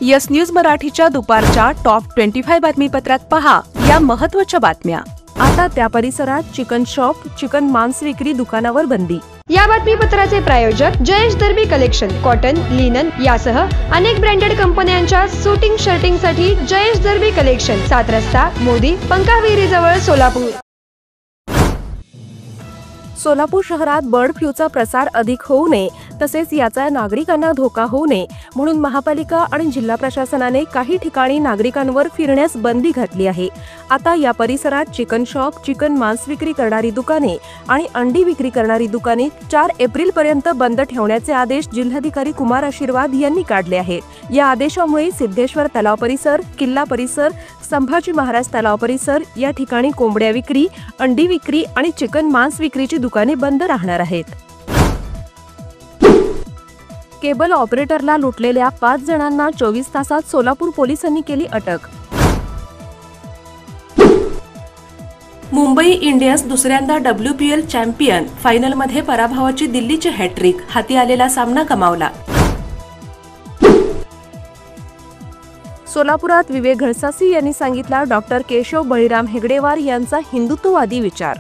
Yes news मराठीच्या दुपारच्या top 25 बातमीपत्रात पहा या महत्त्वाच्या बातम्या। आता त्या परिसरात चिकन शॉप, चिकन मांस विक्री दुकानावर बंदी। या बातमीपत्राचे प्रायोजक जयेश दर्बी कलेक्शन, कॉटन, लिनन यासह अनेक ब्रँडेड कंपन्यांच्या शूटिंग शर्टिंग साठी जयेश दर्बी कलेक्शन, 7 रस्ता, मोदी, पंकाविहिरी जवळ, सोलापूर। सोलापूर शहरात बर्ड फ्लूचा प्रसार अधिक होऊ नये तसेच याचा नागरिकांना धोका होऊ नये म्हणून महापालिका आणि जिल्हा प्रशासनाने काही ठिकाणी नागरिकांवर फिरण्यास बंदी घातली आहे। आता या परिसरात चिकन शॉप, चिकन मांस विक्री करणारी दुकाने आणि अंडी विक्री करणारी दुकाने 4 एप्रिल पर्यंत बंद ठेवण्याचे आदेश जिल्हाधिकारी कुमार आशीर्वाद यांनी काढले आहेत। या आदेशामुळे सिद्धेश्वर तलाव परिसर, किल्ला परिसर, संभाजी महाराज तलाव परिसर या ठिकाणी कोंबड्या विक्री, अंडी विक्री आणि चिकन मांस विक्रीची दुकाने बंद राहणार आहेत। केबल ऑपरेटरला लुटलेल्या 5 जणांना 24 तासात सोलापूर पोलिसांनी केली अटक। मुंबई इंडियन्स दुसऱ्यांदा WPL चॅम्पियन, फायनलमध्ये पराभवाची दिल्लीची हॅट्रिक, हाती आलेला सामना गमावला। सोलापुरात विवेक घळसासी यांनी सांगितला डॉक्टर केशव बळीराम हेगडेवार यांचा हिंदुत्ववादी विचार।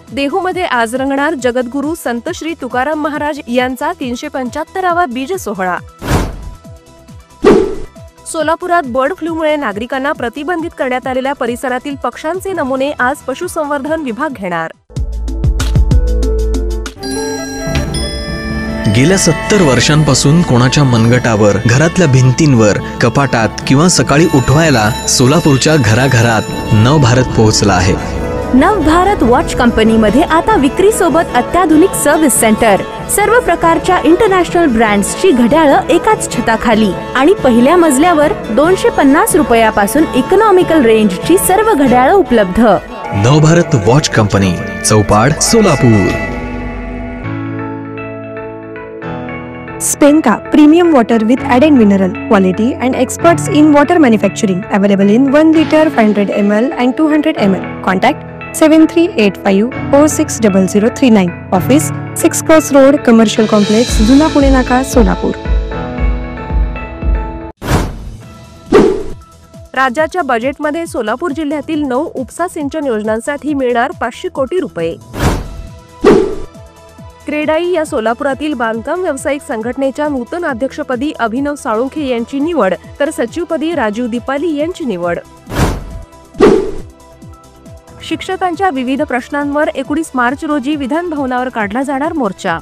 देहूमध्ये आज रंगणार जगद्गुरू संत श्री तुकाराम महाराज यांचा 375वा बीज सोहळा। सोलापुरात बर्ड फ्लूमुळे नागरिकांना प्रतिबंधित करण्यात आलेल्या परिसरातील पक्ष्यांचे नमुने आज पशुसंवर्धन विभाग घेणार। गेल्या 70 वर्षांपासून कोणाच्या मनगटावर, घरातल्या भिंतींवर, कपाटात किंवा सकाळी उठवायला सोलापूरच्या घराघरात नवभारत पोहोचला आहे। नवभारत वॉच कंपनीमध्ये आता विक्री सोबत अत्याधुनिक सर्व्हिस सेंटर, सर्व प्रकारच्या इंटरनॅशनल ब्रँड्सची घड्याळं एकाच छताखाली आणि पहिल्या मजल्यावर 250 रुपयापासून इकॉनॉमिकल रेंजची सर्व घड्याळं उपलब्ध। Navbharat watch company, Chaupad, Solapur. Spenka premium water with added mineral quality and experts in water manufacturing, available in 1 liter, 500 ml and 200 ml. Contact 7385460039. Office 6 Cross Road, Commercial Complex, जुना पुणे नाका, सोलापूर। राज्याच्या बजेटमध्ये सोलापूर जिल्ह्यातील 9 उपसा सिंचन योजनांसाठी मिळणार 500 कोटी रुपये। क्रेडाई या सोलापुरातील बांधकाम व्यावसायिक संघटनेच्या नूतन अध्यक्षपदी अभिनव साळुंखे यांची निवड तर सचिवपदी राजीव दीपाली यांची निवड। शिक्षकांच्या विविध प्रश्नांवर 19 मार्च रोजी विधान भवनावर काढला जाणार मोर्चा।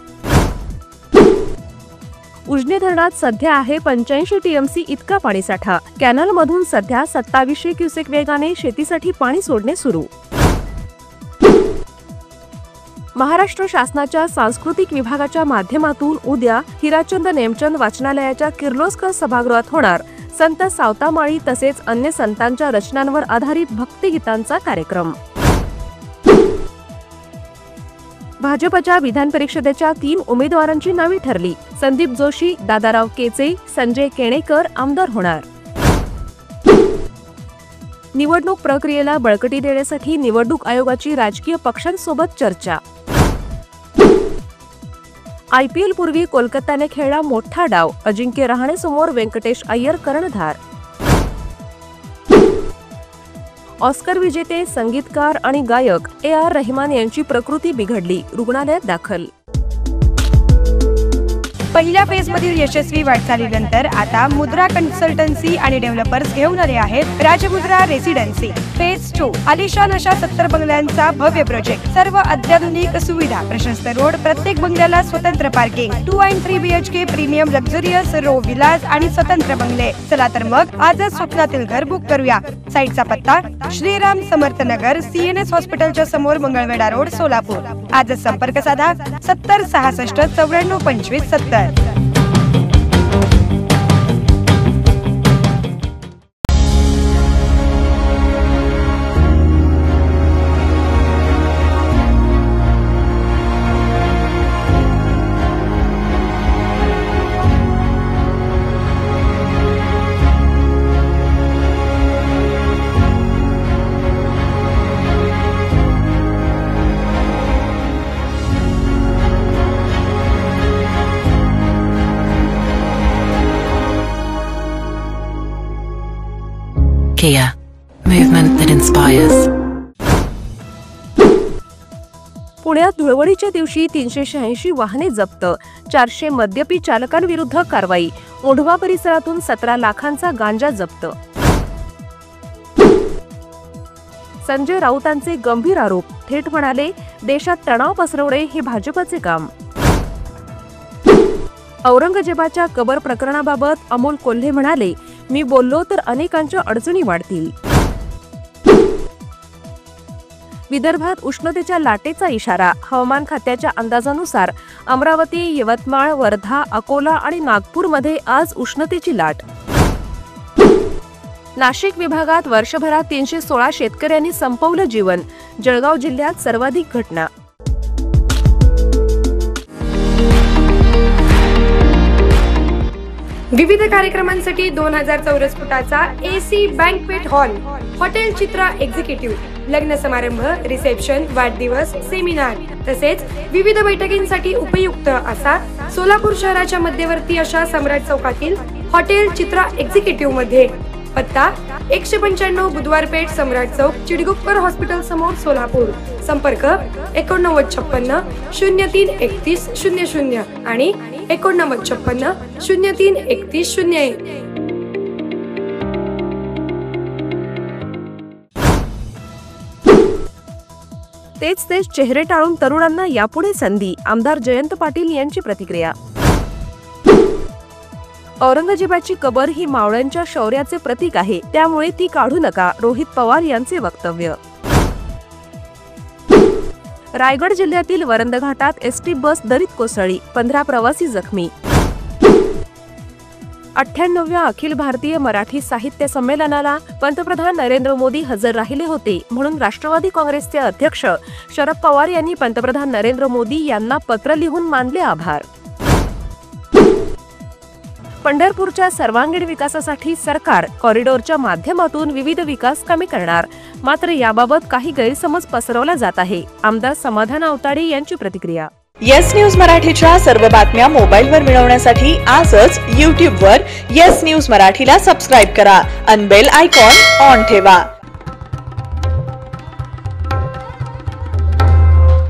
उजनी धरणात सध्या आहे 85 TMC इतका पाणीसाठा। कॅनलमधून सध्या 2700 क्युसेक वेगाने शेतीसाठी पाणी सोडणे सुरू। महाराष्ट्र शासनाच्या सांस्कृतिक विभागाच्या माध्यमातून उद्या हिराचंद नेमचंद वाचनालयाच्या किर्लोस्कर सभागृहात होणार संत सावतामाळी तसेच अन्य संतांच्या रचनांवर आधारित भक्तिगीतांचा कार्यक्रम। भाजपच्या विधान परिषदेच्या 3 उमेदवारांची नावे ठरली। संदीप जोशी, दादाराव केचे, संजय केणेकर आमदार होणार। निवडणूक प्रक्रियेला बळकटी देण्यासाठी निवडणूक आयोगाची राजकीय पक्षांसोबत चर्चा। IPL पूर्वी कोलकाताने खेळला मोठा डाव, अजिंक्य रहाणेसमोर व्यंकटेश अय्यर कर्णधार। ऑस्कर विजेते संगीतकार आणि गायक AR रहमान यांची प्रकृती बिघडली, रुग्णालयात दाखल। पहिल्या फेजमधील यशस्वी वाटचालीनंतर आता मुद्रा कन्सल्टन्सी आणि डेव्हलपर्स घेऊन आले आहेत राजमुद्रा रेसिडेन्सी। फेज 2 आलिशान अशा 70 बंगल्यांचा भव्य प्रोजेक्ट, सर्व अत्याधुनिक सुविधा, प्रशस्त रोड, प्रत्येक बंगल्याला स्वतंत्र पार्किंग, 2 आणि 3 BHK premium luxurious row villas आणि स्वतंत्र बंगले। चला तर मग आजच स्वप्नातील घर बुक करूया। साईटचा पत्ता श्रीराम समर्थ नगर, CNS हॉस्पिटलच्या समोर, मंगळवेढा रोड, सोलापूर। आजच संपर्क साधा 70 66 94 25 70। Kia, movement that inspires. पुण्यात धुळवडीच्या दिवशी 386 वाहने जप्त, 400 मद्यपी चालकांविरुद्ध कारवाई, ओढवा परिसरातून 17 लाखांचा गांजा जप्त. संजय राऊतांचे गंभीर आरोप, थेट म्हणाले देशात तणाव पसरवणे हे भाजपचे काम. औरंगजेबाच्या कबर प्रकरणाबाबत अमोल कोल्हे म्हणाले, मी बोललो तर अनेकांच्या अडचणी वाढतील. विदर्भात उष्णतेच्या लाटेचा इशारा, हवामान खात्याच्या अंदाजानुसार अमरावती, यवतमाळ, वर्धा, अकोला आणि नागपूरमध्ये आज उष्णतेची लाट. नाशिक विभागात वर्षभरात 316 शेतकऱ्यांनी संपवलं जीवन, जळगाव जिल्ह्यात सर्वाधिक घटना. विविध कार्यक्रमांसाठी 2000 चौरस फुटाचा AC बँकवेट हॉल, हॉटेल चित्रा एक्झिक्युटिव्ह, लग्न समारंभ, रिसेप्शन, वाढदिवस, सेमिनार तसेच विविध बैठकींसाठी उपयुक्त असा सोलापूर शहराच्या मध्यवर्ती अशा सम्राट चौकातील हॉटेल चित्रा एक्झिक्युटिव्ह मध्ये. पत्ता 195 बुधवार पेठ, सम्राट चौक, चिडगुप्पर हॉस्पिटल समोर, सोलापूर. संपर्क 8956 0331 00 आणि 8956 0331 01. तेच चेहरे टाळून तरुणांना यापुढे संधी, आमदार जयंत पाटील यांची प्रतिक्रिया. औरंगजेबाची कबर ही मावळ्यांच्या शौर्याचे प्रतीक आहे, त्यामुळे ती काढू नका, रोहित पवार यांचे वक्तव्य. रायगड जिल्ह्यातील वरंद घाटात एसटी बस दरीत कोसळली, 15 प्रवासी जखमी. 98व्या अखिल भारतीय मराठी साहित्य संमेलनाला पंतप्रधान नरेंद्र मोदी हजर राहिले होते, म्हणून राष्ट्रवादी काँग्रेसचे अध्यक्ष शरद पवार यांनी पंतप्रधान नरेंद्र मोदी यांना पत्र लिहून मानले आभार. पंढरपूरच्या सर्वांगीण विकासासाठी सरकार कॉरिडॉरच्या माध्यमातून विविध विकास कामे करणार, मात्र याबाबत काही गैरसमज पसरवला जात आहे, आमदार समाधान आवताडे यांची प्रतिक्रिया. येस न्यूज मराठीच्या सर्व बातम्या मोबाईलवर मिळवण्यासाठी आजच YouTube वर येस न्यूज मराठीला सबस्क्राईब करा आणि बेल आयकॉन ऑन ठेवा.